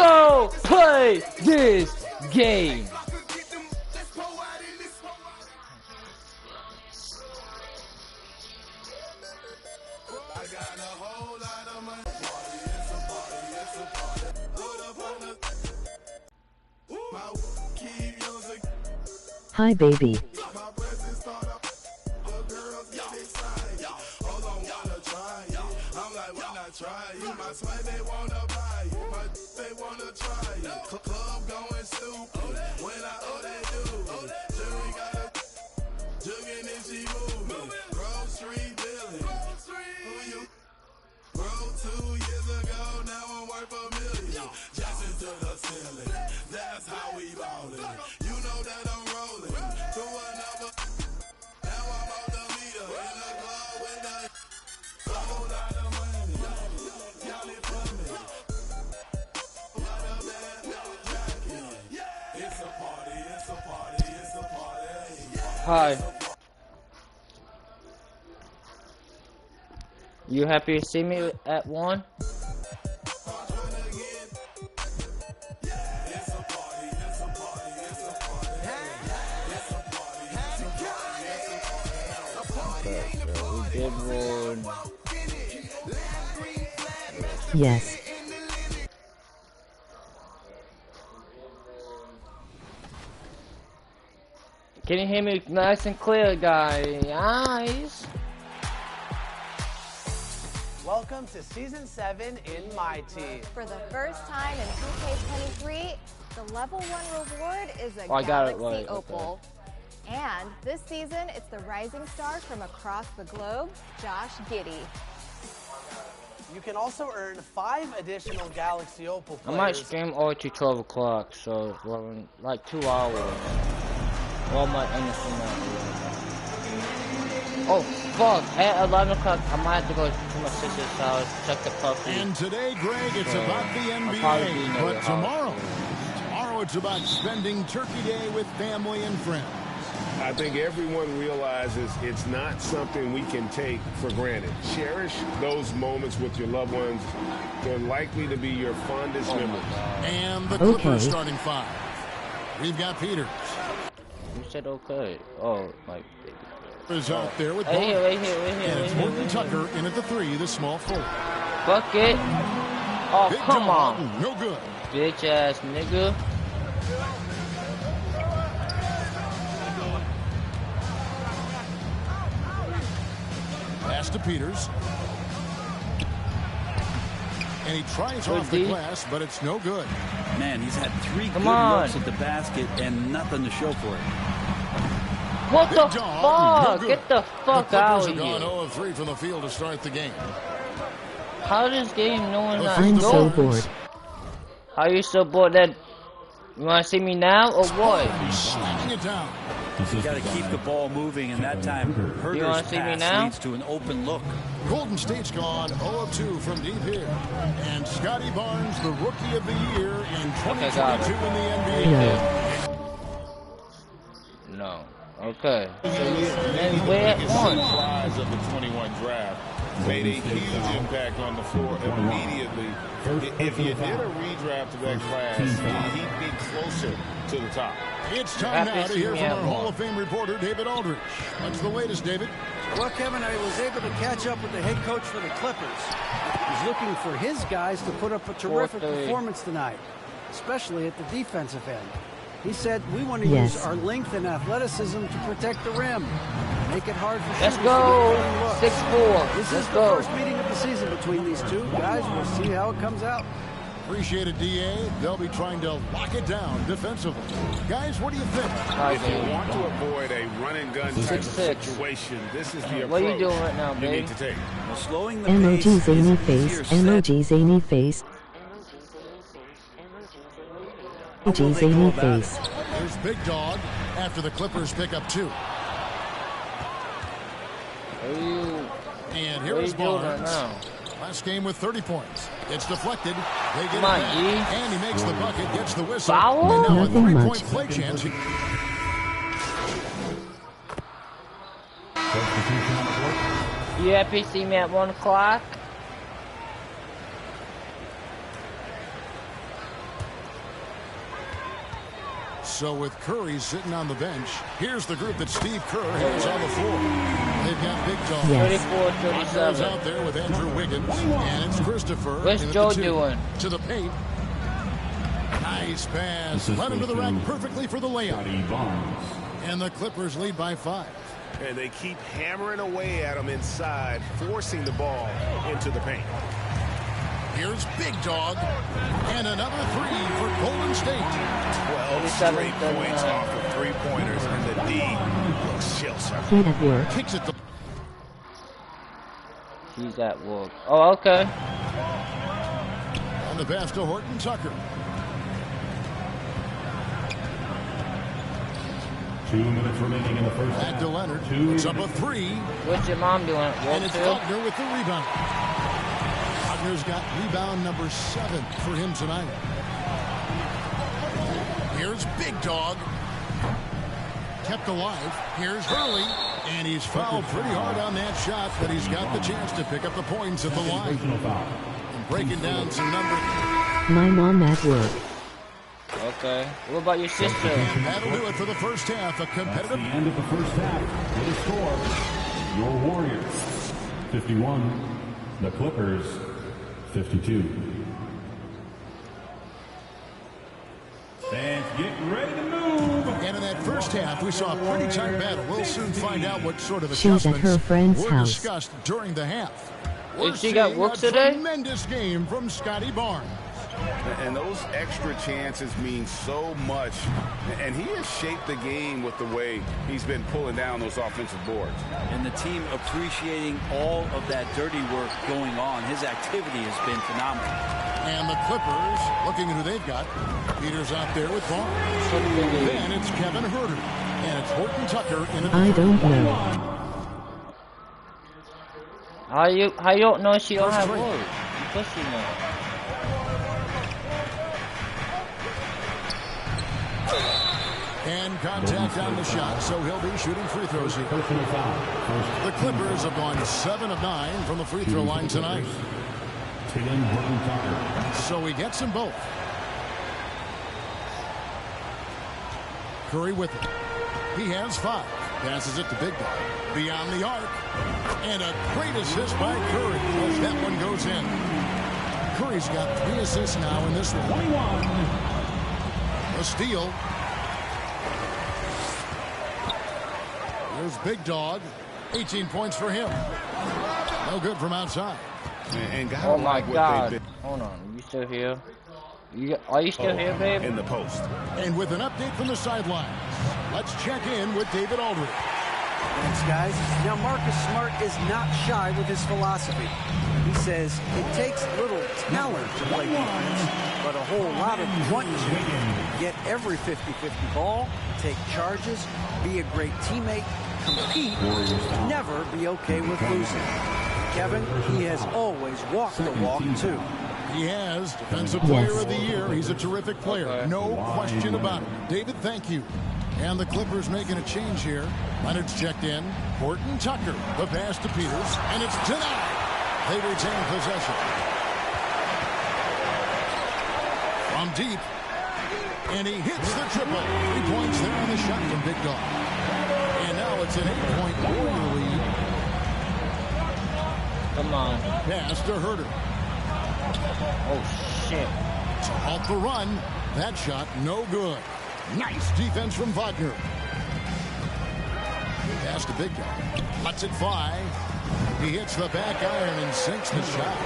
go play this game. Hi baby. Hi. You happy to see me at 1? We did one. Yes. Can you hear me nice and clear, guys? Welcome to Season 7 in My Team. For the first time in 2K23, the Level 1 reward is a I got it Galaxy right, Opal. Okay. And this season, it's the rising star from across the globe, Josh Giddey. You can also earn 5 additional Galaxy Opal players. I might stream all to 12 o'clock, so we're like 2 hours. Well, I might end the stream out. Oh, fuck. At 11 o'clock, I might have to go to my sister's house, check the puppy. And today, Greg, it's about the NBA. But tomorrow it's about spending Turkey Day with family and friends. I think everyone realizes it's not something we can take for granted. Cherish those moments with your loved ones. They're likely to be your fondest memories. And the Clippers starting 5. We've got Peters. You said okay. Oh, like... Is out there with right here. And it's Morton Tucker in at the 3, the small forward. Fuck it. Oh, Big come dog, on. no good. Bitch ass nigga. Pass to Peters. And he tries off the glass, but it's no good. Man, he's had 3 good looks at the basket and nothing to show for it. What the fuck? Get the fuck out of here. The Clippers have gone 0 of 3 from the field to start the game. How this game no one not I'm so bored. How you so bored that you wanna see me now or what? He's slamming it down. You got to keep the ball moving, and that time Herder's pass leads to an open look. Golden State's gone 0 of 2 from deep here. And Scotty Barnes, the Rookie of the Year in 2022 in the NBA. No. Okay. And we're at 1. Flies of the 21 draft made a huge impact on the floor immediately. If you did a redraft of that class, he'd be closer to the top. It's time now to hear from our Hall of Fame reporter, David Aldrich. What's the latest, David? Well, Kevin, I was able to catch up with the head coach for the Clippers. He's looking for his guys to put up a terrific performance tonight, especially at the defensive end. He said, we want to use our length and athleticism to protect the rim. Make it hard for Let's go. 6-4. This is the first meeting of the season between these two guys. We'll see how it comes out. Appreciate it, DA. They'll be trying to lock it down defensively. Guys, what do you think? If you want to avoid a run-and-gun type of situation, this is the approach what are you doing right now, baby? you need to take. Well, slowing the Emoji pace zany face. Emoji zany face. Emoji zany face. There's Big Dog after the Clippers pick up 2. And here is Barnes. Last game with 30 points. It's deflected. They get it back. And he makes the bucket, gets the whistle. Foul? And now Nothing a 3-point much. play chance. You happy to see me at 1 o'clock? So with Curry sitting on the bench, here's the group that Steve Kerr has on the floor. They've got Big Dog. Yes. 34-37. Out there with Andrew Wiggins, and it's Christopher. What's Joe doing? To the paint. Nice pass. Led him to the rack perfectly for the layup. And the Clippers lead by 5. And they keep hammering away at him inside, forcing the ball into the paint. Here's Big Dog. And another 3 for Golden State. 12 straight points off of 3-pointers, and the D looks shell-shocked. He's at work. Kicks it to... He's at work. Oh, okay. On the pass to Horton Tucker. 2 minutes remaining in the first half. Back to Leonard. Puts up a 3. What's your mom doing? And it's Wagner with the rebound. Wagner's got rebound number 7 for him tonight. Here's Big Dog. Kept alive. Here's Hurley. And he's fouled pretty hard on that shot, but he's got the chance to pick up the points at the line. And breaking down some numbers. My mom at work. Okay. What about your sister? That'll do it for the first half. A competitive... That's the end of the first half. With a score, your Warriors 51, the Clippers 52. Fans get ready to move. And in that first half, we saw a pretty tight battle. We'll soon find out what sort of She's at her friend's were house. discussed during the half. Did she got work today? Tremendous game from Scotty Barnes. And those extra chances mean so much. And he has shaped the game with the way he's been pulling down those offensive boards. And the team appreciating all of that dirty work going on. His activity has been phenomenal. And the Clippers, looking at who they've got. Peters out there with Barnes. Then it's Kevin Huerter. And it's Horton Tucker in the... I don't know. How you don't know she don't have work? You pussy man. And contact on the shot, so he'll be shooting free throws here. The Clippers have gone 7 of 9 from the free throw line tonight. So he gets them both. Curry with it. He has 5. Passes it to Big Dog. Beyond the arc. And a great assist by Curry as that one goes in. Curry's got 3 assists now in this one. A steal. There's Big Dog. 18 points for him. No good from outside. And oh my God. Hold on. You still here? Are you still here, babe? In the post. And with an update from the sidelines, let's check in with David Aldridge. Thanks, guys. Now, Marcus Smart is not shy with his philosophy. He says it takes little talent to play defense, but a whole lot of wanting to get every 50-50 ball, take charges, be a great teammate, compete, never be okay with losing. Kevin, he has always walked the walk, too. He has. Defensive Player of the Year. He's a terrific player. Okay. No question about it. David, thank you. And the Clippers making a change here. Leonard's checked in. Horton Tucker. The pass to Peters. And it's denied. They retain possession. From deep. And he hits the triple. 3 points there on the shot from Big Dog. And now it's an 8-point Warrior lead. Come on. Pass to Huerter. Oh, shit. To halt the run. That shot, no good. Nice defense from Wagner. Pass to Big Dog. Lets it fly. He hits the back iron and sinks the shot.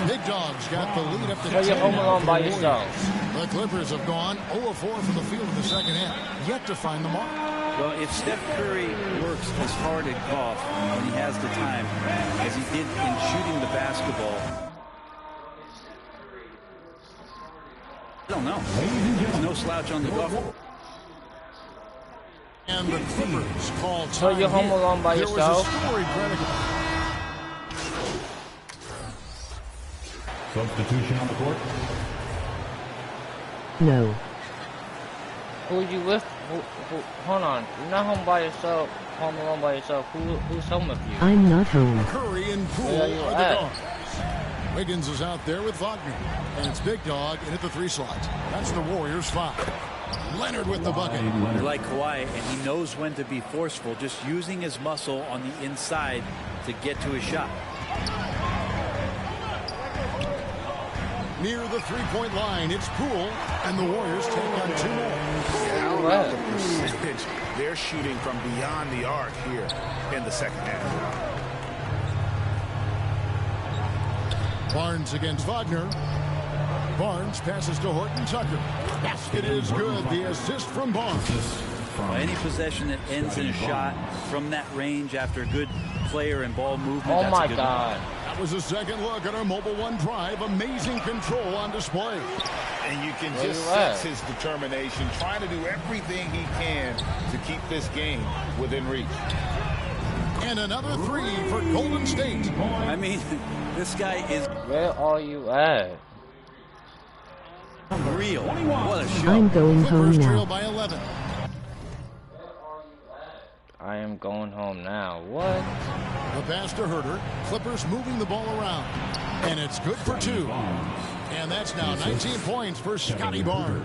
Big Dog's got the lead up to 10. You're home alone by yourself. The Clippers have gone 0-4 from the field in the second half. Yet to find the mark. Well, if Steph Curry works as hard at golf when he has the time as he did in shooting the basketball, I don't know. There's no slouch on the golf. And the Clippers call time. So you're home alone by yourself? Substitution on the court? No. Who are you with? Hold on. You're not home by yourself. Home alone by yourself. Who's home with you? I'm not home. Curry and Poole are the dogs. Wiggins is out there with Wagner. And it's Big Dog in at the 3 slot. That's the Warriors' 5. Leonard with the bucket. Like Kawhi, and he knows when to be forceful, just using his muscle on the inside to get to his shot. Near the three-point line, it's Poole, and the Warriors take on 2 more. How about the percentage they're shooting from beyond the arc here in the second half? Barnes against Wagner. Barnes passes to Horton Tucker. Basket is good. The assist from Barnes. Any possession that ends in a shot from that range after a good player and ball movement. Oh my God. That was a second look at our Mobile One drive. Amazing control on display. And you can just sense his determination, trying to do everything he can to keep this game within reach. And another 3 for Golden State. I mean, this guy is... Where are you at? Real. What a show. I'm going home Clippers trail now. by 11. I am going home now. What? The pass to Herter. Clippers moving the ball around. And it's good for 2. And that's now 19 points for Scotty Barnes.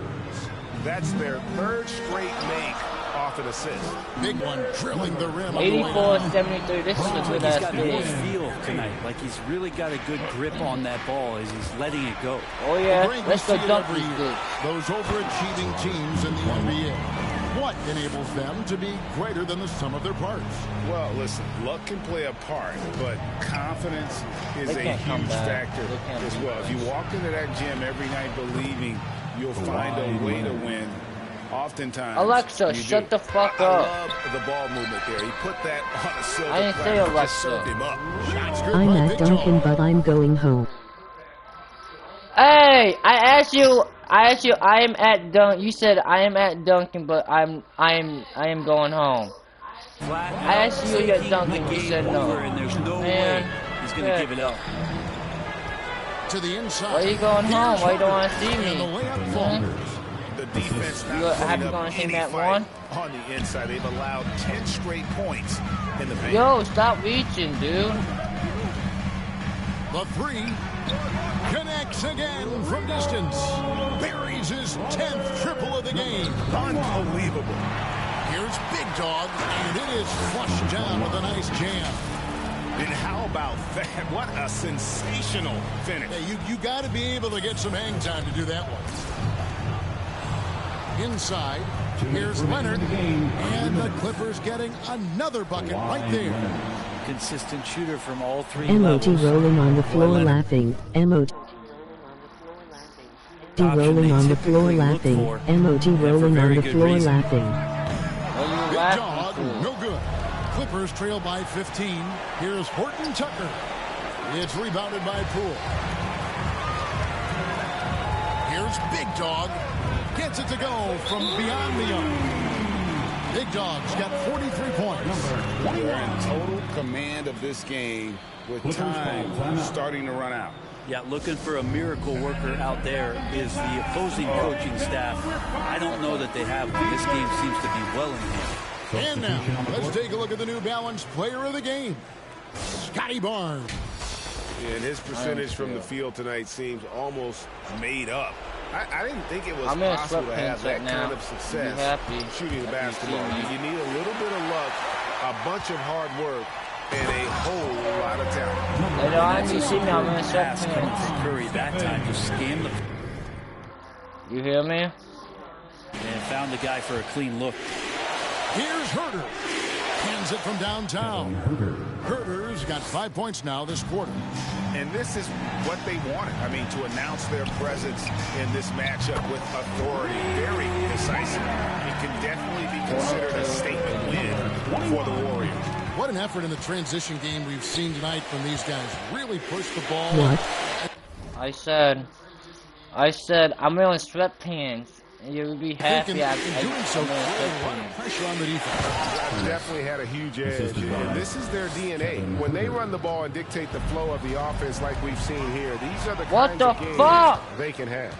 That's their 3rd straight make off an assist. Big one drilling the rim. 84-73. This is a good He's ass got more game. feel tonight. Like he's really got a good grip on that ball as he's letting it go. Oh yeah, Great, let's we go see it dunk every these year. dudes. Those overachieving teams in the NBA. What enables them to be greater than the sum of their parts? Well, listen, luck can play a part, but confidence is They a can't come huge back. factor They can't as beat well. If you walk into that gym every night believing you'll find a way to win, oftentimes Alexa, you shut do. the fuck I up. love the ball movement there. He put that on a silver I didn't say platter, just Alexa. served him up. Shots good I'm by at Big Duncan, John. but I'm going home. Hey, I asked you, I am at Dunk. You said I am at Duncan, but I am going home. I asked you at Duncan, you said no. And there's no Man, way he's going to give it up. To the inside. Why you going home? Why you don't want to see me? And the layup falls. The defense You not happy putting going up to see any that fight one? on the inside. They've allowed 10 straight points in the paint. Yo, stop reaching, dude. The 3 connects again from distance. Buries his 10th triple of the game. Unbelievable. Here's Big Dog, and it is flushed down with a nice jam. And how about that? What a sensational finish. Hey, you got to be able to get some hang time to do that one. Inside, here's Leonard, and the Clippers getting another bucket right there. Consistent shooter from all 3 MOT levels. rolling on the floor Leonard. laughing. MOT rolling on the floor laughing. MOT rolling on the floor laughing. What are you Big laughing Dog, for? no good. Clippers trail by 15. Here's Horton Tucker. It's rebounded by Poole. Here's Big Dog. Gets it to go from beyond the arc. Big Dog's got 43 points. They're in total command of this game with time starting to run out. Yeah, looking for a miracle worker out there is the opposing coaching staff. I don't know that they have one. This game seems to be well in hand. And now, let's take a look at the New Balance player of the game, Scotty Barnes. And his percentage from the field tonight seems almost made up. I didn't think it was I'm in possible to have sweatpants that right now. kind of success Be happy. shooting the Happy basketball. seeing You need a little bit of luck, a bunch of hard work, and a whole lot of talent. Later on, you see me, I'm in Pass coming sweatpants. from Curry that time to scam the You hear me? and found the guy for a clean look. Here's Herter. Hands it from downtown. Herter's got 5 points now this quarter. And this is what they wanted. I mean, to announce their presence in this matchup with authority, very decisive. It can definitely be considered a statement win for the Warriors. What an effort in the transition game we've seen tonight from these guys. Really push the ball. What? I said, I'm wearing sweatpants. And you'll be happy In doing so, I'm a lot of wearing pressure on the defense. Definitely had a huge edge, and this is their DNA. When they run the ball and dictate the flow of the offense like we've seen here, these are the What kinds the of games fuck? they can have.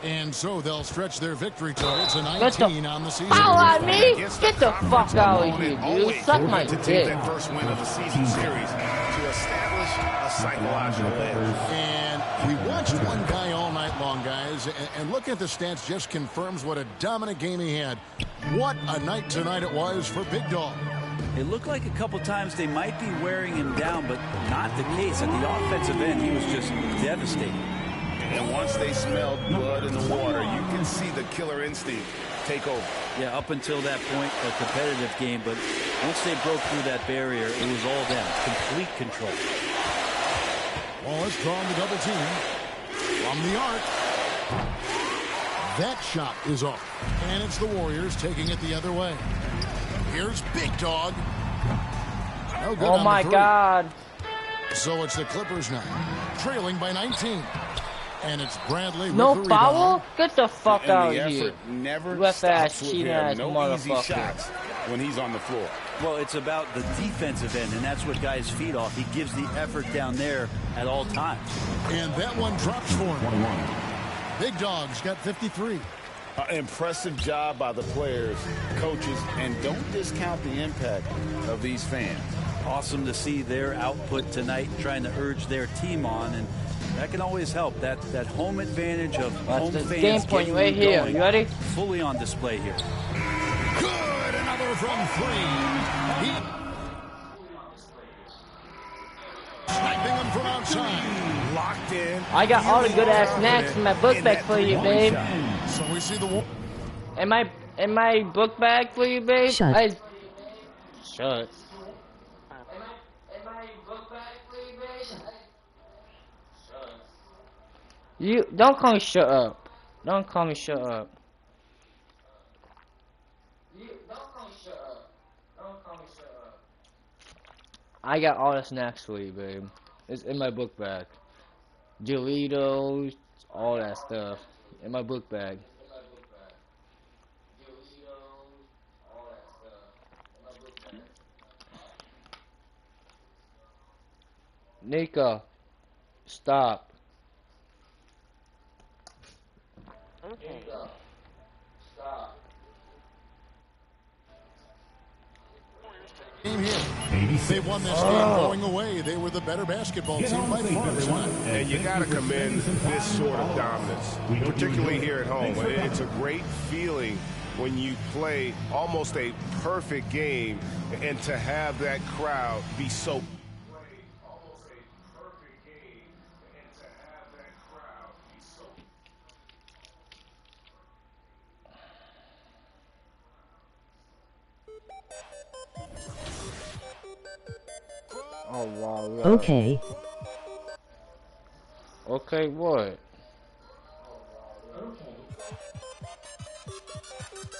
And so they'll stretch their victory total to Get 19 on the season. Foul on me! Against Get the fuck out of here, opponent, dude. always Suck my to take dick. that first win of the season series to establish a psychological edge. And we watched one guy all night that long, guys. And looking at the stats just confirms what a dominant game he had. What a night tonight it was for Big Dog. It looked like a couple times they might be wearing him down, but not the case. At the offensive end, he was just devastating. And once they smelled blood in the water, you can see the killer instinct take over. Yeah, up until that point, a competitive game, but once they broke through that barrier, it was all them. Complete control. Wallace drawing the double team from the arc. That shot is off, and it's the Warriors taking it the other way. Here's Big Dog. No good. Oh my God. So it's the Clippers now, trailing by 19. And it's Bradley with no the foul? rebound. Get the fuck out of here. Never Left stops ass, with cheat him. ass No easy motherfucker. shots when he's on the floor. Well, it's about the defensive end, and that's what guys feed off. He gives the effort down there at all times. And that one drops for him. Big Dog's got 53. Impressive job by the players, coaches, and don't discount the impact of these fans. Awesome to see their output tonight, trying to urge their team on, and that can always help. That home advantage of home fans game point getting right you here. going, You ready? Fully on display here. Good, another from three. Sniping him from outside. Locked in. I got all the good ass snacks in my book bag for you, babe. So we see the In my book bag for you, babe. Shut. Shut. You don't call me shut up. Don't call me shut up. I got all the snacks for you, babe. It's in my book bag. Doritos, all that stuff. In my book bag. Nika, stop. Okay. Stop. Game here. They won this game going away. They were the better basketball team by far tonight. And you got to commend this sort of dominance, particularly here at home. It's a great feeling when you play almost a perfect game and to have that crowd be so. Oh wow. Yeah. Okay. Okay, what?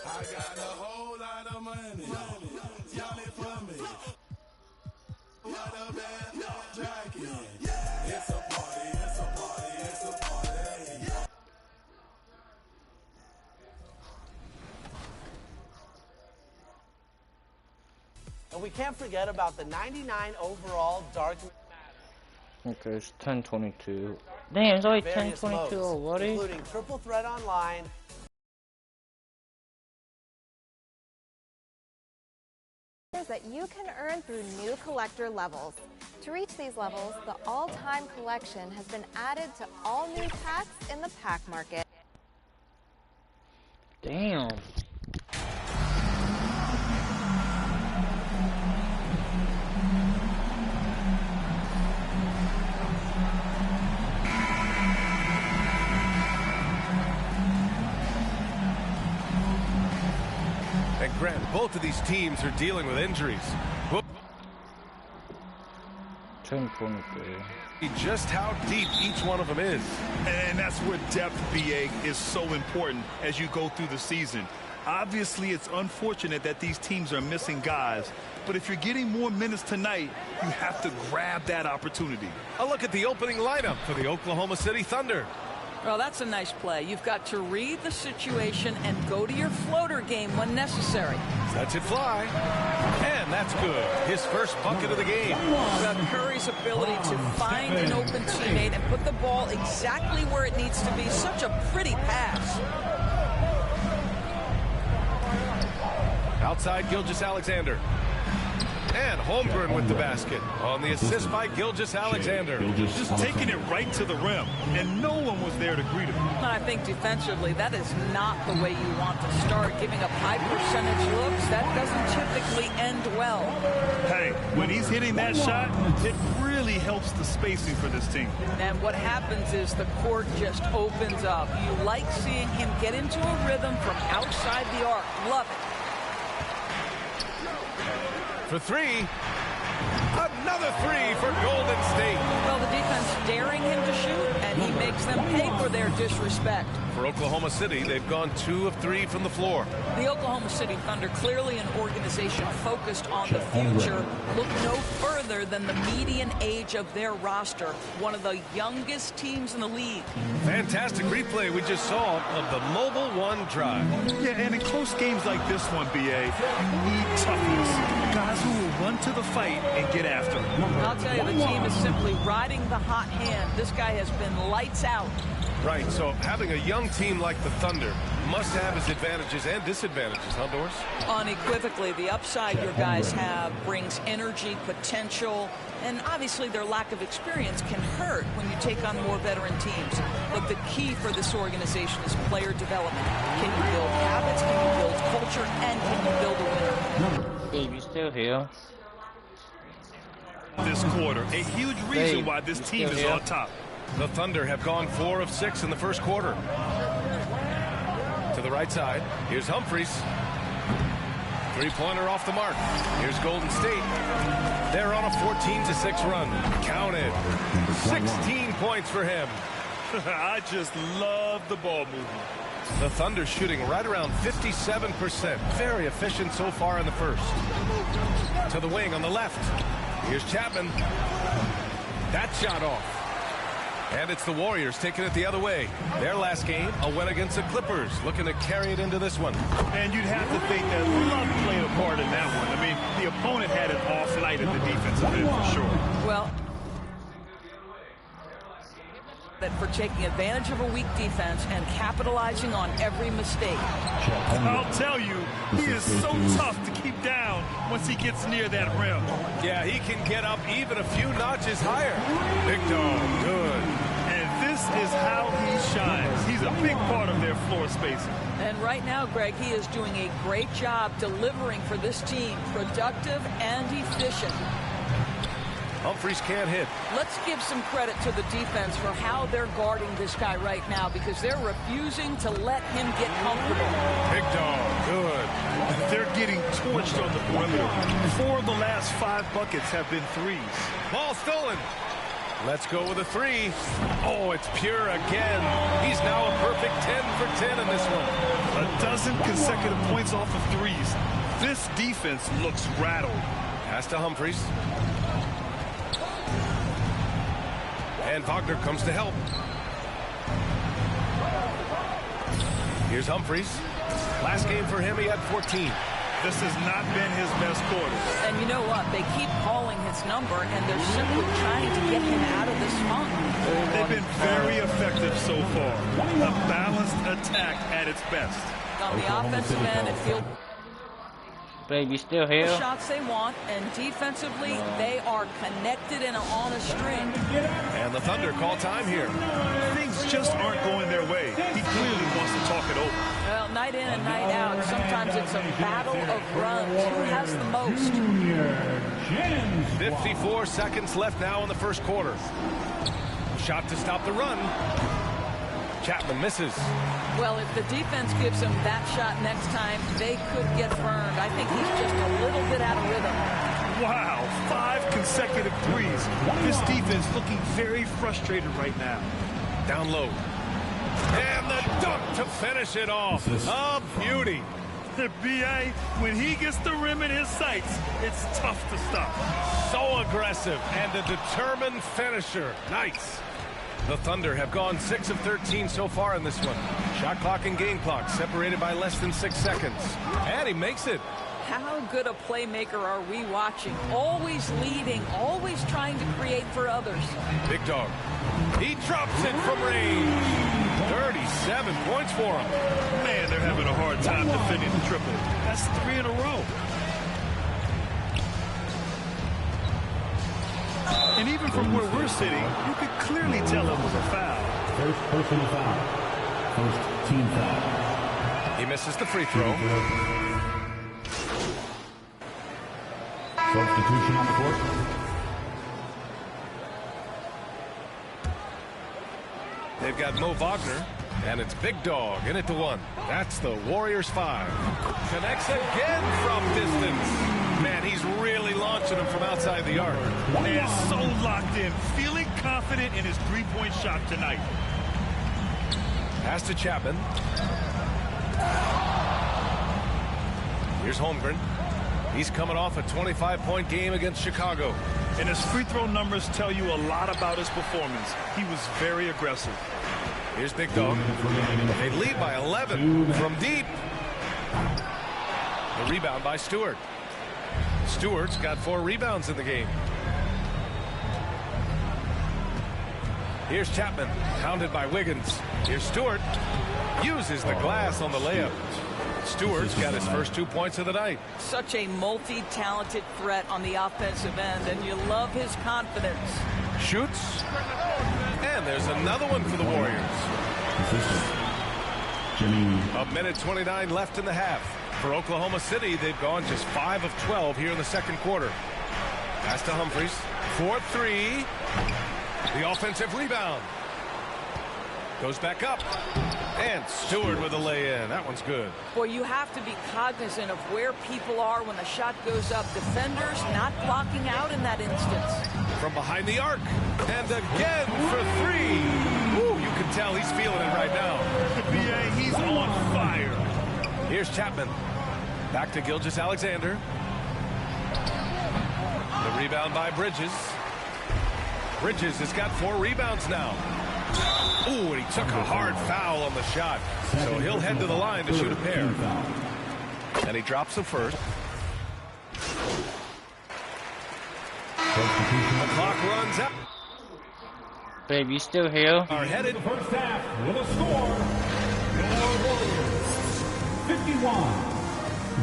I got a whole lot of money. Y'all it for me. What a bad jacket. It's a party, it's a party, it's a party. And we can't forget about the 99 overall dark matter. Okay, it's 10:22. Damn, it's only Various 10:22 modes, already. including Triple Threat Online. That you can earn through new collector levels. To reach these levels, the all-time collection has been added to all new packs in the pack market. Damn. And Grant, both of these teams are dealing with injuries. 10:23. Just how deep each one of them is. And that's where depth, BA, is so important as you go through the season. Obviously, it's unfortunate that these teams are missing guys, but if you're getting more minutes tonight, you have to grab that opportunity. A look at the opening lineup for the Oklahoma City Thunder. Well, that's a nice play. You've got to read the situation and go to your floater game when necessary. Lets it fly. And that's good. His first bucket of the game. About Curry's ability to find an open teammate and put the ball exactly where it needs to be. Such a pretty pass. Outside Gilgeous-Alexander. And Holmgren with the basket on the assist by Gilgeous-Alexander. Just taking it right to the rim, and no one was there to greet him. I think defensively, that is not the way you want to start. Giving up high percentage looks, that doesn't typically end well. Hey, when he's hitting that shot, it really helps the spacing for this team. And what happens is the court just opens up. You like seeing him get into a rhythm from outside the arc. Love it. For three. Another three for Golden State. Well, the defense daring him to shoot, and he makes them pay for their disrespect. For Oklahoma City, they've gone 2 of 3 from the floor. The Oklahoma City Thunder, clearly an organization focused on the future, look no further than the median age of their roster. One of the youngest teams in the league. Fantastic replay we just saw of the Mobile One drive. Yeah, and in close games like this one, BA, you need toughness. Guys who will run to the fight and get after it. I'll tell you, the team is simply riding the hot hand. This guy has been lights out. Right, so having a young team like the Thunder must have its advantages and disadvantages, huh, Doris? Unequivocally, the upside your guys have brings energy, potential, and obviously their lack of experience can hurt when you take on more veteran teams. But the key for this organization is player development. Can you build habits, can you build culture, and can you build a winner? Dave, you still here? This quarter, a huge reason why this team is on top. The Thunder have gone 4 of 6 in the first quarter. To the right side, here's Humphries. Three-pointer off the mark. Here's Golden State. They're on a 14-6 run. Counted. 16 points for him. I just love the ball movement. The Thunder shooting right around 57%. Very efficient so far in the first. To the wing on the left. Here's Chapman. That shot off. And it's the Warriors taking it the other way. Their last game, a win against the Clippers, looking to carry it into this one. And you'd have to think that luck played a part in that one. I mean, the opponent had an off night at the defensive end for sure. Well, that for taking advantage of a weak defense and capitalizing on every mistake. I'll tell you, he is so tough to keep down once he gets near that rim. Yeah, he can get up even a few notches higher. Big dog, good. And this is how he shines. He's a big part of their floor spacing. And right now, Greg, he is doing a great job delivering for this team, productive and efficient. Humphries can't hit. Let's give some credit to the defense for how they're guarding this guy right now, because they're refusing to let him get comfortable. Big dog, good. They're getting torched on the perimeter. 4 of the last 5 buckets have been threes. Ball stolen. Let's go with a 3. Oh, it's pure again. He's now a perfect 10 for 10 in this one. A dozen consecutive points off of threes. This defense looks rattled. Pass to Humphries. And Wagner comes to help. Here's Humphries. Last game for him, he had 14. This has not been his best quarter. And you know what? They keep calling his number, and they're simply trying to get him out of this funk. They've been very effective so far. A balanced attack at its best. On the offensive end, it feels... Baby, still here? The shots they want, and defensively, they are connected and on a string. And the Thunder call time here. Things just aren't going their way. He clearly wants to talk it over. Well, night in and night out, sometimes it's a battle of runs. Who has the most? 54 seconds left now in the first quarter. Shot to stop the run. Chapman misses. Well, if the defense gives him that shot next time, they could get burned. I think he's just a little bit out of rhythm. Wow, 5 consecutive threes. This defense looking very frustrated right now. Down low. And the dunk to finish it off. A beauty. The BA, when he gets the rim in his sights, it's tough to stop. So aggressive and a determined finisher. Nice. The Thunder have gone 6 of 13 so far in this one. Shot clock and game clock separated by less than 6 seconds. And he makes it. How good a playmaker are we watching? Always leading, always trying to create for others. Big dog. He drops it from range. 37 points for him. Man, they're having a hard time defending the triple. That's 3 in a row. And even from where we're sitting, you could clearly tell it was a foul. First personal foul. First team foul. He misses the free throw. Substitution on the court. They've got Mo Wagner, and it's Big Dog in at the 1. That's the Warriors 5. Connects again from distance. Man, he's really launching them from outside the arc. Man, so locked in, feeling confident in his three-point shot tonight. Pass to Chapman. Here's Holmgren. He's coming off a 25-point game against Chicago. And his free throw numbers tell you a lot about his performance. He was very aggressive. Here's Big Dog. They lead by 11 from deep. The rebound by Stewart. Stewart's got 4 rebounds in the game. Here's Chapman, pounded by Wiggins. Here's Stewart. Uses the glass on the layup. Stewart's got his first 2 points of the night. Such a multi-talented threat on the offensive end, and you love his confidence. Shoots. And there's another one for the Warriors. A minute 29 left in the half. For Oklahoma City, they've gone just 5 of 12 here in the second quarter. Pass to Humphries. 4-3. The offensive rebound. Goes back up. And Stewart with a lay-in. That one's good. Boy, you have to be cognizant of where people are when the shot goes up. Defenders not blocking out in that instance. From behind the arc. And again for 3. Woo, you can tell he's feeling it right now. B.A., he's on fire. Here's Chapman. Back to Gilgeous-Alexander. The rebound by Bridges. Bridges has got 4 rebounds now. Ooh, and he took a hard foul on the shot. So he'll head to the line to shoot a pair. And he drops the first. The clock runs out. Babe, you still here? Are headed. First half with a score. Your Warriors 51.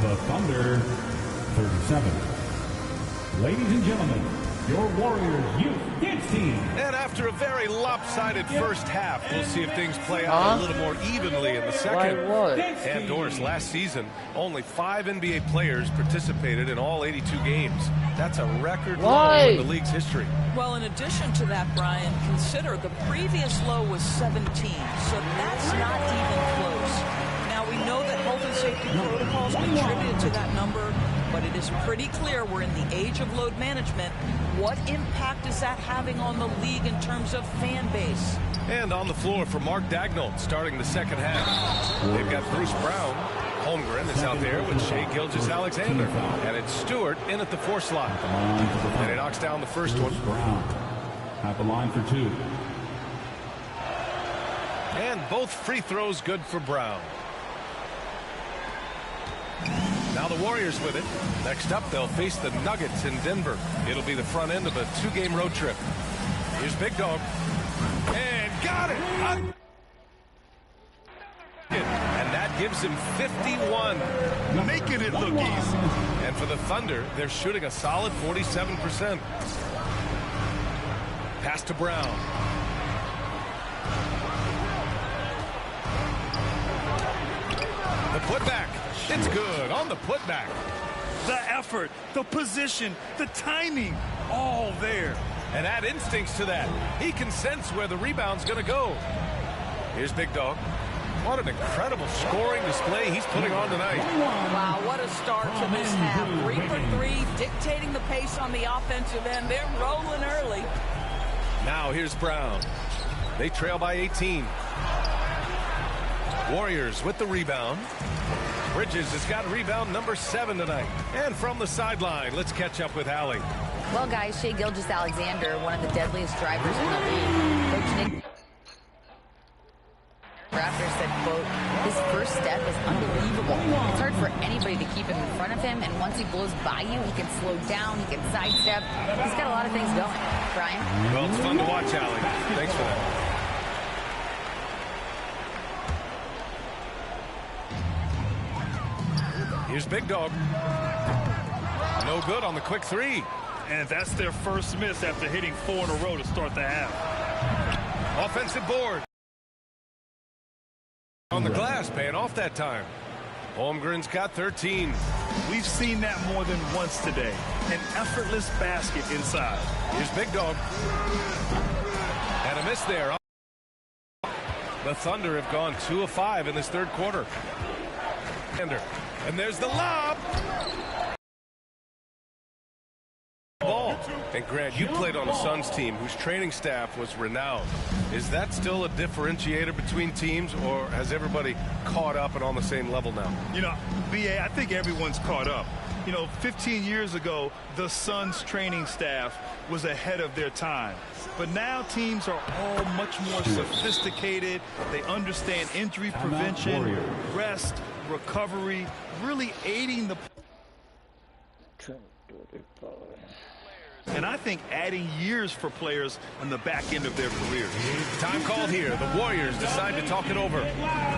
The Thunder 37. Ladies and gentlemen, your Warriors youth dance team. And after a very lopsided first half, we'll see if things play out a little more evenly in the second. And Doris, last season, only 5 NBA players participated in all 82 games. That's a record low in the league's history. Well, in addition to that, Brian, consider the previous low was 17, so that's not even close. Now, we know that health and safety protocols contributed to that number, but it is pretty clear we're in the age of load management. What impact is that having on the league in terms of fan base? And on the floor for Mark Daigneault starting the second half. They've got Bruce Brown. Holmgren is out there with Shai Gilgeous-Alexander. And it's Stewart in at the 4 slot. And he knocks down the first one. Brown at the line for 2. And both free throws good for Brown. Now the Warriors with it. Next up, they'll face the Nuggets in Denver. It'll be the front end of a 2-game road trip. Here's Big Dog. And got it! And that gives him 51. Making it look easy. And for the Thunder, they're shooting a solid 47%. Pass to Brown. The putback. It's good on the putback. The effort, the position, the timing, all there. And add instincts to that. He can sense where the rebound's going to go. Here's Big Dog. What an incredible scoring display he's putting on tonight. Wow, what a start to this half. 3 for 3, dictating the pace on the offensive end. They're rolling early. Now here's Brown. They trail by 18. Warriors with the rebound. Bridges has got rebound number 7 tonight. And from the sideline, let's catch up with Allie. Well, guys, Shai Gilgeous-Alexander, one of the deadliest drivers in the league. Coach Nick Raptor said, quote, his first step is unbelievable. It's hard for anybody to keep him in front of him, and once he blows by you, he can slow down, he can sidestep. He's got a lot of things going. Brian? Well, it's fun to watch, Allie. Thanks for that. Here's Big Dog. No good on the quick 3. And that's their first miss after hitting 4 in a row to start the half. Offensive board. On the glass, paying off that time. Holmgren's got 13. We've seen that more than once today. An effortless basket inside. Here's Big Dog. And a miss there. The Thunder have gone 2 of 5 in this third quarter. And there's the lob. Ball. And Grant, you played on the Suns team whose training staff was renowned. Is that still a differentiator between teams, or has everybody caught up and on the same level now? You know, BA, I think everyone's caught up. You know, 15 years ago, the Suns training staff was ahead of their time. But now teams are all much more sophisticated. They understand injury prevention, rest, recovery, really aiding the... And I think adding years for players on the back end of their careers. Time called here. The Warriors decide to talk it over.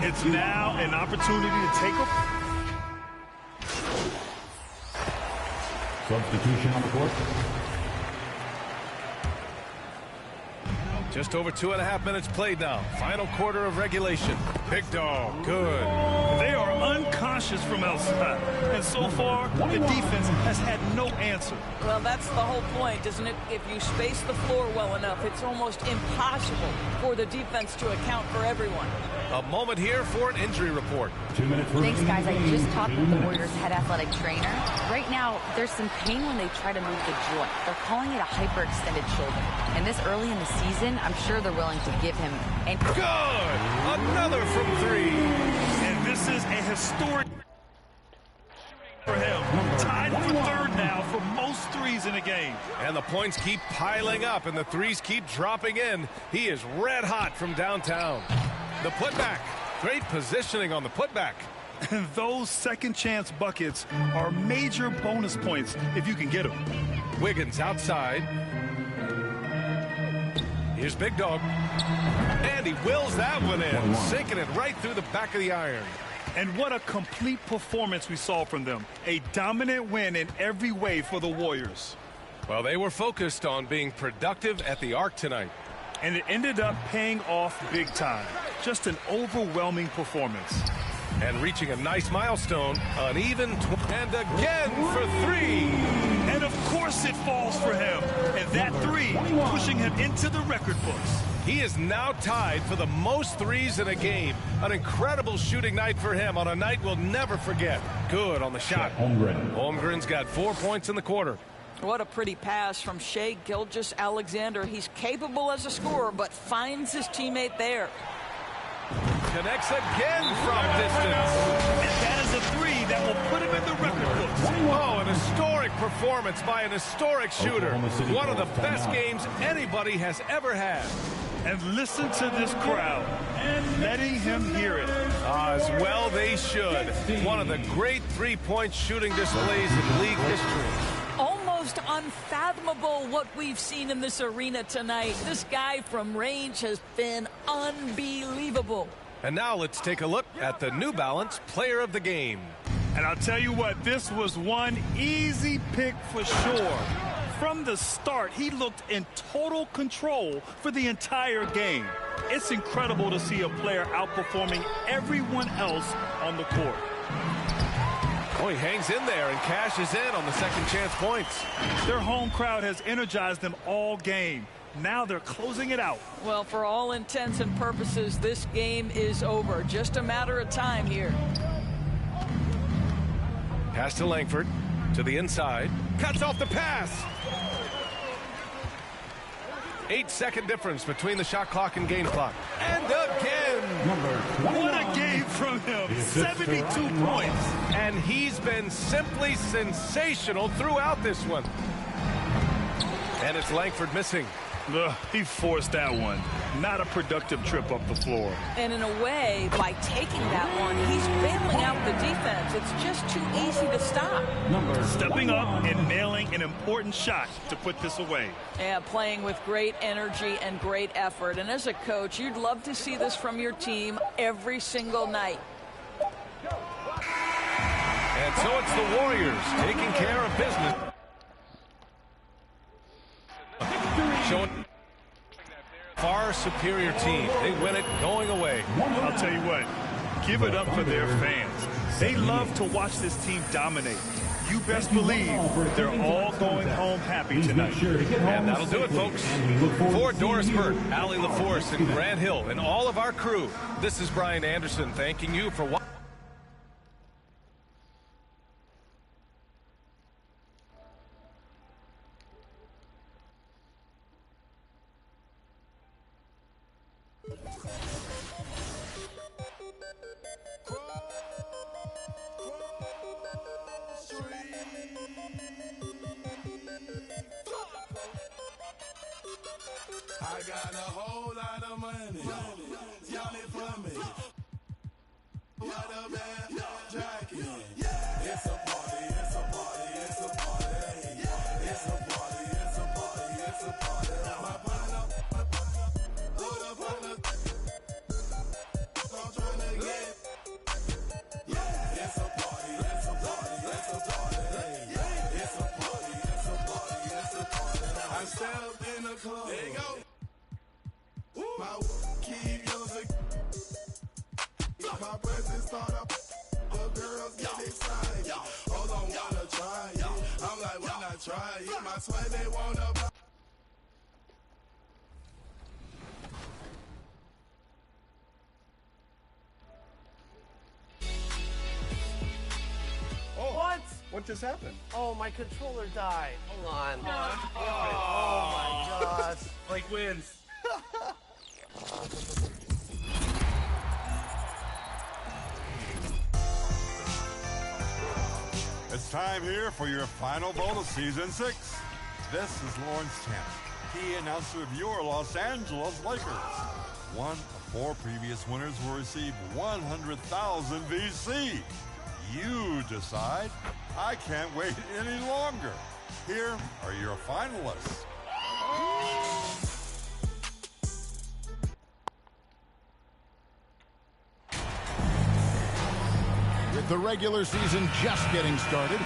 It's now an opportunity to take a... Substitution on the court. Just over 2.5 minutes played now. Final quarter of regulation. Big Dog, good. They are unconscious from outside. And so far, the defense has had no answer. Well, that's the whole point, isn't it? If you space the floor well enough, it's almost impossible for the defense to account for everyone. A moment here for an injury report. 2 minutes. Thanks, guys. I just talked with the Warriors' head athletic trainer. Right now, there's some pain when they try to move the joint. They're calling it a hyperextended shoulder. And this early in the season, I'm sure they're willing to give him... Good! Another from 3. And this is a historic for him. Tied for third now for most threes in a game. And the points keep piling up and the threes keep dropping in. He is red hot from downtown. The putback. Great positioning on the putback. And those second chance buckets are major bonus points if you can get them. Wiggins outside. Here's Big Dog. And he wills that one in, sinking it right through the back of the iron. And what a complete performance we saw from them. A dominant win in every way for the Warriors. Well, they were focused on being productive at the arc tonight. And it ended up paying off big time. Just an overwhelming performance. And reaching a nice milestone, an even and again for 3. And of course it falls for him. And that 3 pushing him into the record books. He is now tied for the most threes in a game. An incredible shooting night for him on a night we'll never forget. Good on the shot. Holmgren's got 4 points in the quarter. What a pretty pass from Shai Gilgeous-Alexander. He's capable as a scorer, but finds his teammate there. Connects again from distance. And that is a 3 that will put him in the record books. Oh, an historic performance by an historic shooter. One of the best games anybody has ever had. And listen to this crowd, letting him hear it. As well they should. One of the great three-point shooting displays in league history. Almost unfathomable what we've seen in this arena tonight. This guy from range has been unbelievable. And now let's take a look at the New Balance Player of the Game. And I'll tell you what, this was one easy pick for sure. From the start, he looked in total control for the entire game. It's incredible to see a player outperforming everyone else on the court. Oh, he hangs in there and cashes in on the second chance points. Their home crowd has energized them all game. Now they're closing it out. Well, for all intents and purposes, this game is over. Just a matter of time here. Pass to Langford, to the inside. Cuts off the pass. 8-second difference between the shot clock and game clock. And again. What a game from him. 72 points. And he's been simply sensational throughout this one. And it's Langford missing. He forced that one. Not a productive trip up the floor. And in a way, by taking that one, he's bailing out the defense. It's just too easy to stop. Stepping up and nailing an important shot to put this away. Yeah, playing with great energy and great effort. And as a coach, you'd love to see this from your team every single night. And so it's the Warriors taking care of business. showing far superior team. They win it going away. I'll tell you what, give it up for their fans. They love to watch this team dominate. You best believe they're all going home happy tonight. And that'll do it, folks. For Doris Burt, Allie LaForce, and Grant Hill, and all of our crew, this is Brian Anderson thanking you for watching. I got a whole lot of money. Y'all it for me. What a bad jacket. It's a party, it's a party, it's a party. It's a party, it's a party, it's a party. My partner, load up on the. I'm trying to get. It's a party, it's a party, it's a party. It's a party, it's a party, it's a party. I stepped in the club. There you go. My keep music. My presence start up. The girls get excited. Oh, don't wanna try it. I'm like, why not try it? My sweat, they wanna buy. What just happened? Oh, my controller died. Hold on. Oh my gosh. Blake wins. It's time here for your final vote of Season 6. This is Lawrence Tanner, key announcer of your Los Angeles Lakers. One of 4 previous winners will receive 100,000 VC. You decide. I can't wait any longer. Here are your finalists. With the regular season just getting started,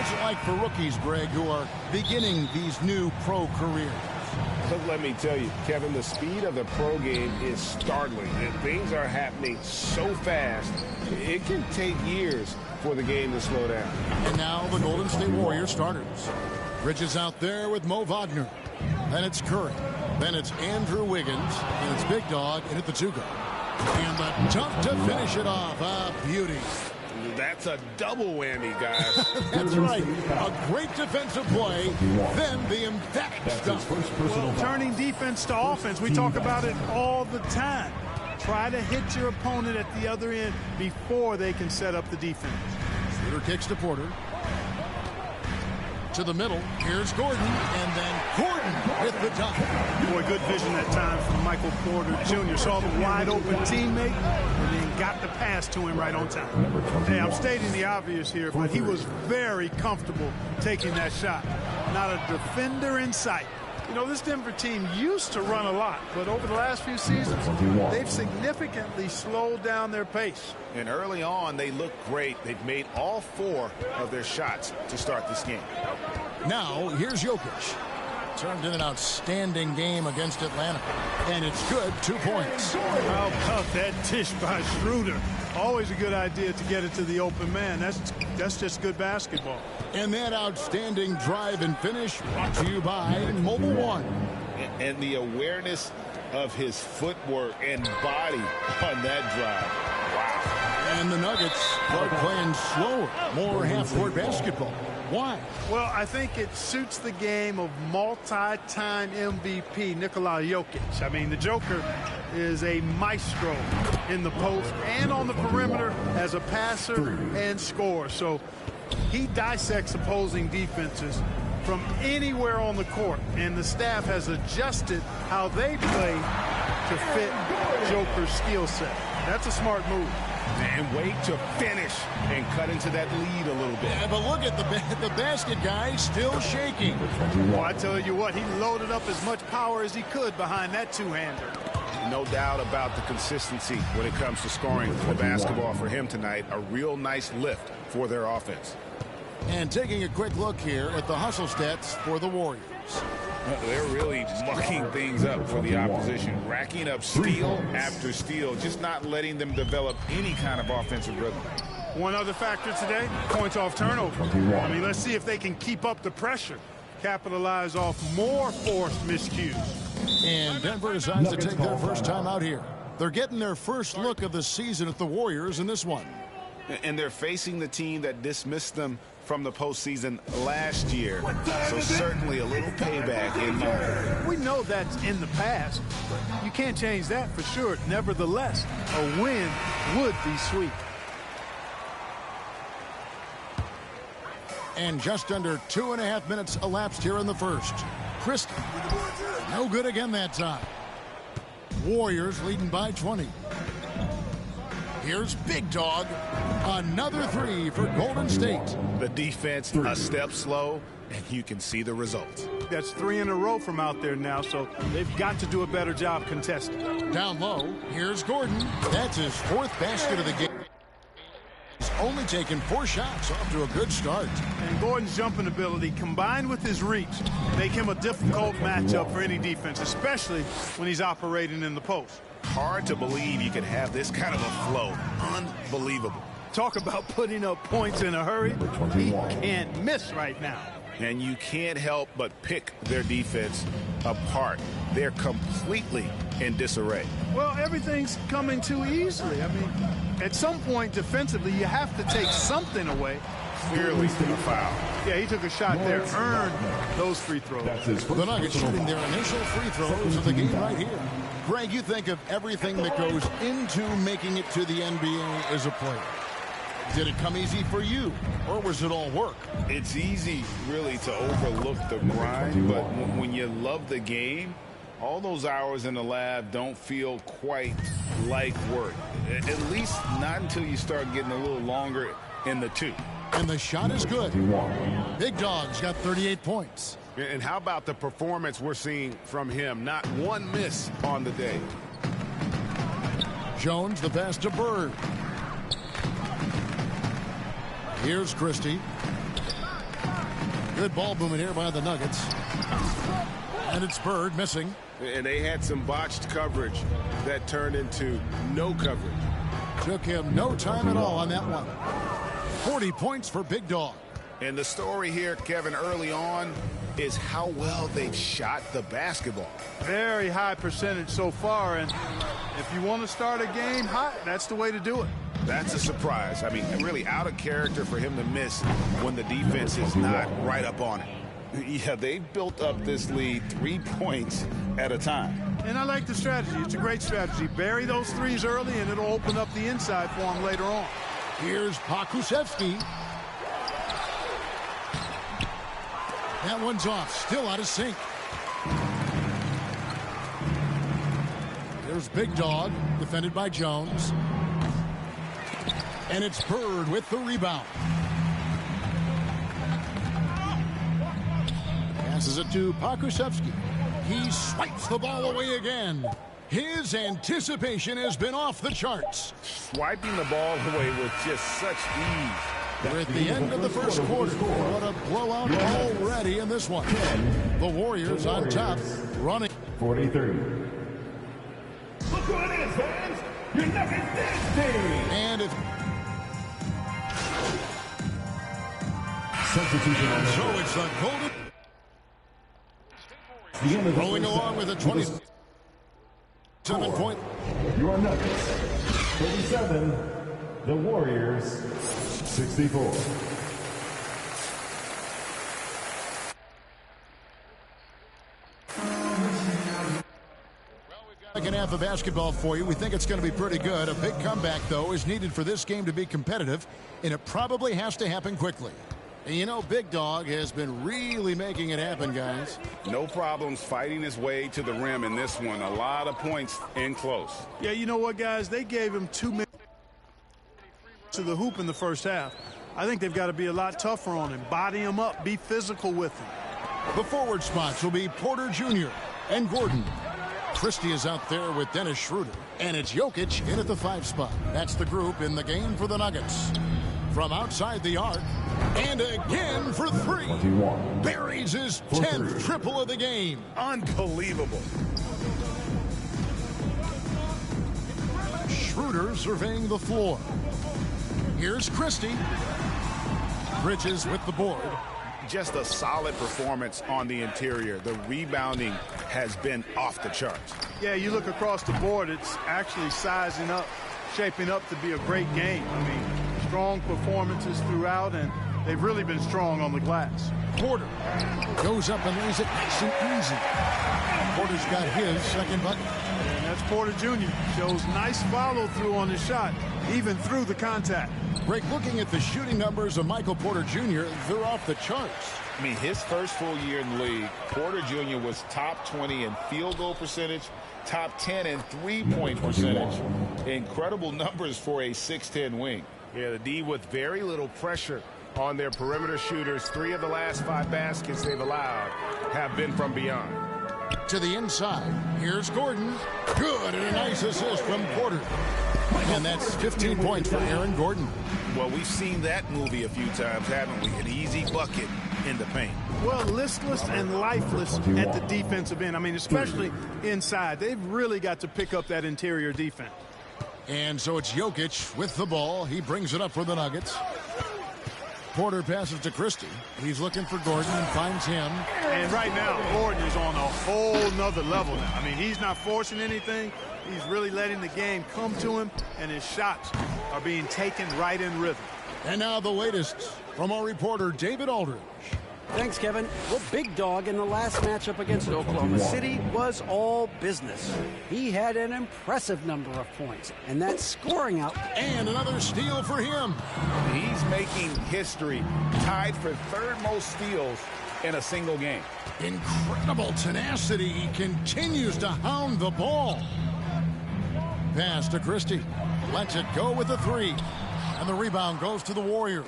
it's like for rookies, Greg, who are beginning these new pro careers. But let me tell you, Kevin, the speed of the pro game is startling. And things are happening so fast, it can take years for the game to slow down. And now the Golden State Warriors starters. Bridges out there with Mo Wagner. Then it's Curry. Then it's Andrew Wiggins. And it's Big Dog in at the two-guard. And the dunk to finish it off. A beauty. That's a double whammy, guys. That's right. A great defensive play, then the emphatic stuff. Well, turning defense to offense, we talk about it all the time. Try to hit your opponent at the other end before they can set up the defense. Shooter kicks to Porter. To the middle. Here's Gordon. And then Gordon with the dunk. Boy, good vision that time from Michael Porter Jr. Saw the wide open teammate and then got the pass to him right on time. Hey, I'm stating the obvious here, but he was very comfortable taking that shot. Not a defender in sight. You know, this Denver team used to run a lot, but over the last few seasons, they've significantly slowed down their pace. And early on, they look great. They've made all 4 of their shots to start this game. Now, here's Jokic. Turned in an outstanding game against Atlanta. And it's good, 2 points. How about that dish by Schroeder? Always a good idea to get it to the open man. That's just good basketball. And that outstanding drive and finish brought to you by Mobile One. And the awareness of his footwork and body on that drive. Wow. And the Nuggets are playing slower, more half-court basketball. Why? Well, I think it suits the game of multi-time MVP Nikola Jokic. I mean, the Joker is a maestro in the post and on the perimeter as a passer and scorer. So he dissects opposing defenses from anywhere on the court, and the staff has adjusted how they play to fit Joker's skill set. That's a smart move. And wait to finish and cut into that lead a little bit. Yeah, but look at the basket guy still shaking. Well, I tell you what, he loaded up as much power as he could behind that two-hander. No doubt about the consistency when it comes to scoring the basketball for him tonight. A real nice lift for their offense. And taking a quick look here at the hustle stats for the Warriors. They're really mucking things up for the opposition, racking up steal after steal, just not letting them develop any kind of offensive rhythm. One other factor today, points off turnover. I mean, let's see if they can keep up the pressure, capitalize off more forced miscues. And Denver decides to take their first time out here. They're getting their first look of the season at the Warriors in this one. And they're facing the team that dismissed them from the postseason last year. So certainly a little payback in mind. We know that's in the past. You can't change that for sure. Nevertheless, a win would be sweet. And just under 2.5 minutes elapsed here in the first. Christie, no good again that time. Warriors leading by 20. Here's Big Dog. Another three for Golden State. The defense a step slow, and you can see the results. That's 3 in a row from out there now, so they've got to do a better job contesting. Down low, here's Gordon. That's his 4th basket of the game. He's only taken 4 shots, off to a good start. And Gordon's jumping ability combined with his reach make him a difficult matchup for any defense, especially when he's operating in the post. Hard to believe you could have this kind of a flow. Unbelievable. Talk about putting up points in a hurry. He can't miss right now. And you can't help but pick their defense apart. They're completely in disarray. Well, everything's coming too easily. I mean, at some point defensively, you have to take something away. Clearly a foul. Yeah, he took a shot there, earned those free throws. The Nuggets shooting their initial free throws of the game right here. Greg, you think of everything that goes into making it to the NBA as a player. Did it come easy for you, or was it all work? It's easy, really, to overlook the grind, but when you love the game, all those hours in the lab don't feel quite like work. At least not until you start getting a little longer in the tooth. And the shot is good. Big Dog's got 38 points. And how about the performance we're seeing from him? Not one miss on the day. Jones, the pass to Bird. Here's Christie. Good ball movement here by the Nuggets. And it's Bird missing. And they had some botched coverage that turned into no coverage. Took him no time at all on that one. 40 points for Big Dog. And the story here, Kevin, early on is how well they've shot the basketball. Very high percentage so far, and if you want to start a game hot, that's the way to do it. That's a surprise. I mean, really out of character for him to miss when the defense is not right up on it. Yeah, they've built up this lead 3 points at a time. And I like the strategy. It's a great strategy. Bury those threes early, and it'll open up the inside for him later on. Here's Pokusevski. That one's off. Still out of sync. There's Big Dog, defended by Jones. And it's Bird with the rebound. Passes it to Pokusevski. He swipes the ball away again. His anticipation has been off the charts. Swiping the ball away with just such ease. We're at the end of the first quarter. What a blowout already in this one. The Warriors on top, running. 43. Look who it is, fans! Your Nuggets this team! And if... Substitution on the so it's the Golden... Rolling along with a 27 point. Your Nuggets, 37. The Warriors, 64. Second half of basketball for you. We think it's going to be pretty good. A big comeback, though, is needed for this game to be competitive, and it probably has to happen quickly. And you know, Big Dog has been really making it happen, guys. No problems fighting his way to the rim in this one. A lot of points in close. Yeah, you know what, guys? They gave him 2 minutes to the hoop in the first half. I think they've got to be a lot tougher on him. Body him up. Be physical with him. The forward spots will be Porter Jr. and Gordon. Christie is out there with Dennis Schroeder. And it's Jokic in at the 5 spot. That's the group in the game for the Nuggets. from outside the arc. And again for three. Buries his 10th triple of the game. Unbelievable. Schroeder surveying the floor. Here's Christie. Bridges with the board. Just a solid performance on the interior. The rebounding has been off the charts. Yeah, you look across the board, it's actually sizing up, shaping up to be a great game. I mean, strong performances throughout, and they've really been strong on the glass. Porter goes up and lays it nice and easy. Porter's got his second bucket. And that's Porter Jr. Shows nice follow-through on his shot, even through the contact. Greg, looking at the shooting numbers of Michael Porter Jr., they're off the charts. I mean, his first full year in the league, Porter Jr. was top 20 in field goal percentage, top 10 in three-point percentage. Incredible numbers for a 6'10 wing. Yeah, the D with very little pressure on their perimeter shooters. 3 of the last 5 baskets they've allowed have been from beyond. To the inside. Here's Gordon. Good, and a nice assist from Porter. And that's 15 points for Aaron Gordon. Well, we've seen that movie a few times, haven't we? An easy bucket in the paint. Well, listless and lifeless at the defensive end. I mean, especially inside. They've really got to pick up that interior defense. And so it's Jokic with the ball. He brings it up for the Nuggets. Porter passes to Christie. He's looking for Gordon and finds him. And right now, Gordon is on a whole nother level now. I mean, he's not forcing anything. He's really letting the game come to him, and his shots are being taken right in rhythm. And now the latest from our reporter, David Aldridge. Thanks, Kevin. Well, Big Dog in the last matchup against Oklahoma City was all business. He had an impressive number of points, and that scoring out. And another steal for him. He's making history, tied for 3rd most steals in a single game. Incredible tenacity. He continues to hound the ball. Pass to Christie. Lets it go with the 3. And the rebound goes to the Warriors.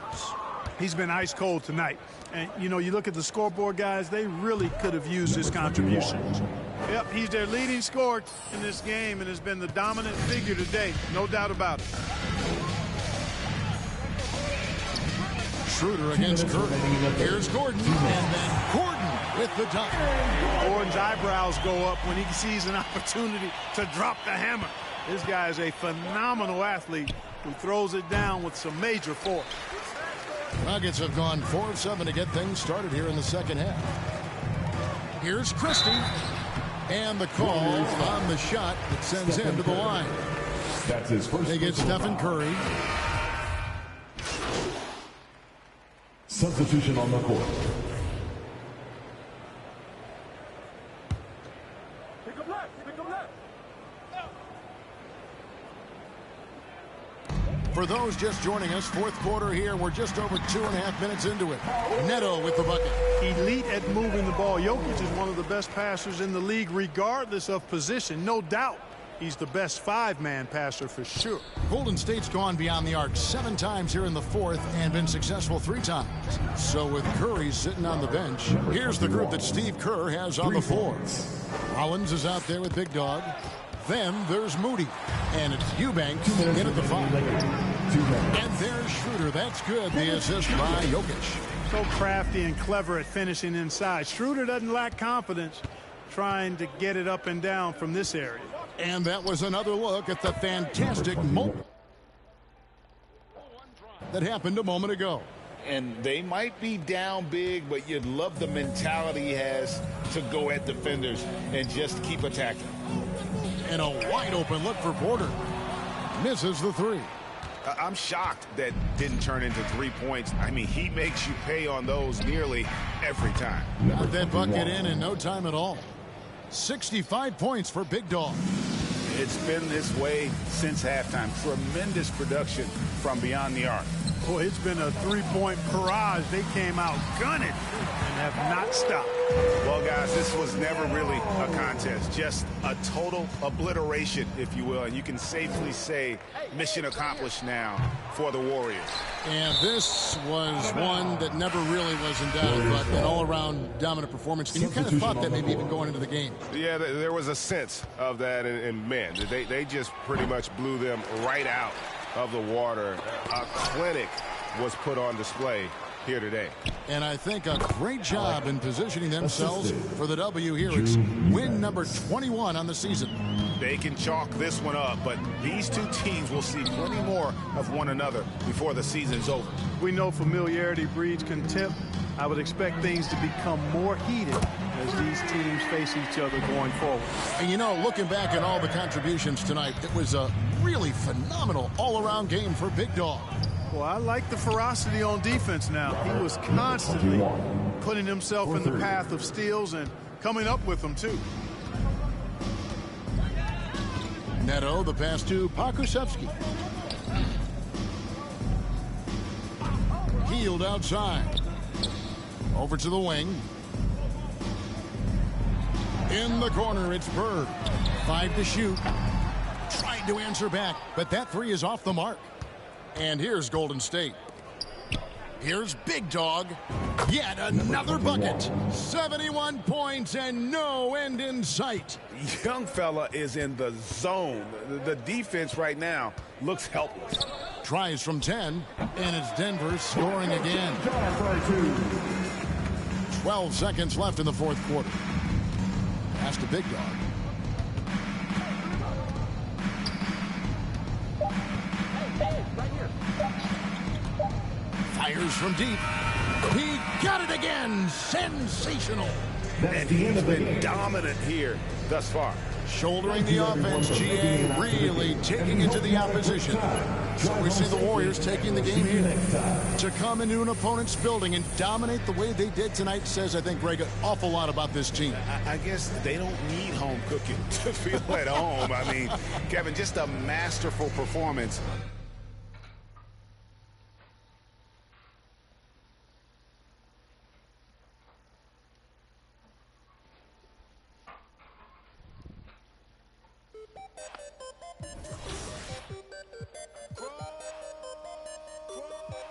He's been ice cold tonight. And, you know, you look at the scoreboard, guys, they really could have used his contribution. Yep, he's their leading scorer in this game and has been the dominant figure today. No doubt about it. Schroeder against Curry. Here's Gordon. And then Gordon with the dunk. Gordon's eyebrows go up when he sees an opportunity to drop the hammer. This guy is a phenomenal athlete who throws it down with some major force. Nuggets have gone 4 of 7 to get things started here in the second half. Here's Christie. And the call on the shot that sends him to the line. That's his first. They get Stephen Curry. Substitution on the court. For those just joining us, 4th quarter here. We're just over 2.5 minutes into it. Neto with the bucket. Elite at moving the ball. Jokic is one of the best passers in the league, regardless of position. No doubt he's the best 5-man passer for sure. Golden State's gone beyond the arc 7 times here in the 4th and been successful 3 times. So with Curry sitting on the bench, here's the group that Steve Kerr has on the floor. Rollins is out there with Big Dog. Then there's Moody. And it's Eubanks in at the 5. And there's Schroeder. That's good. The assist by Jokic. So crafty and clever at finishing inside. Schroeder doesn't lack confidence trying to get it up and down from this area. And that was another look at the fantastic moment that happened a moment ago. And they might be down big, but you'd love the mentality he has to go at defenders and just keep attacking. And a wide open look for Porter. Misses the 3. I'm shocked that didn't turn into 3 points. I mean, he makes you pay on those nearly every time. Got that bucket in no time at all. 65 points for Big Dog. It's been this way since halftime. Tremendous production from beyond the arc. Boy, it's been a 3-point barrage. They came out gunning and have not stopped. Well, guys, this was never really a contest. Just a total obliteration, if you will. And you can safely say mission accomplished now for the Warriors. And this was one that never really was in doubt, but an all-around dominant performance. And you kind of thought that maybe even going into the game. Yeah, there was a sense of that. And man, they just pretty much blew them right out of the water. A clinic was put on display here today. And I think a great job in positioning themselves for the W here. It's win number 21 on the season. They can chalk this one up, but these two teams will see plenty more of one another before the season's over. We know familiarity breeds contempt. I would expect things to become more heated as these teams face each other going forward. And you know, looking back at all the contributions tonight, it was a really phenomenal all-around game for Big Dog. Well, I like the ferocity on defense now. He was constantly putting himself in the path of steals and coming up with them, too. Neto, the pass to Pakusevsky. Healed outside. Over to the wing. In the corner, it's Bird. 5 to shoot. Tried to answer back, but that three is off the mark. And here's Golden State. Here's Big Dog. Yet another bucket. 71 points and no end in sight. Young fella is in the zone. The defense right now looks helpless. Tries from 10, and it's Denver scoring again. 12 seconds left in the fourth quarter. Pass to Big Dog. Fires from deep. He got it again. Sensational. And he's been dominant here thus far. Shouldering the offense, GA really taking it to the opposition. So we see the Warriors taking the game here. To come into an opponent's building and dominate the way they did tonight says, I think, Greg, an awful lot about this team. I guess they don't need home cooking to feel at home. I mean, Kevin, just a masterful performance.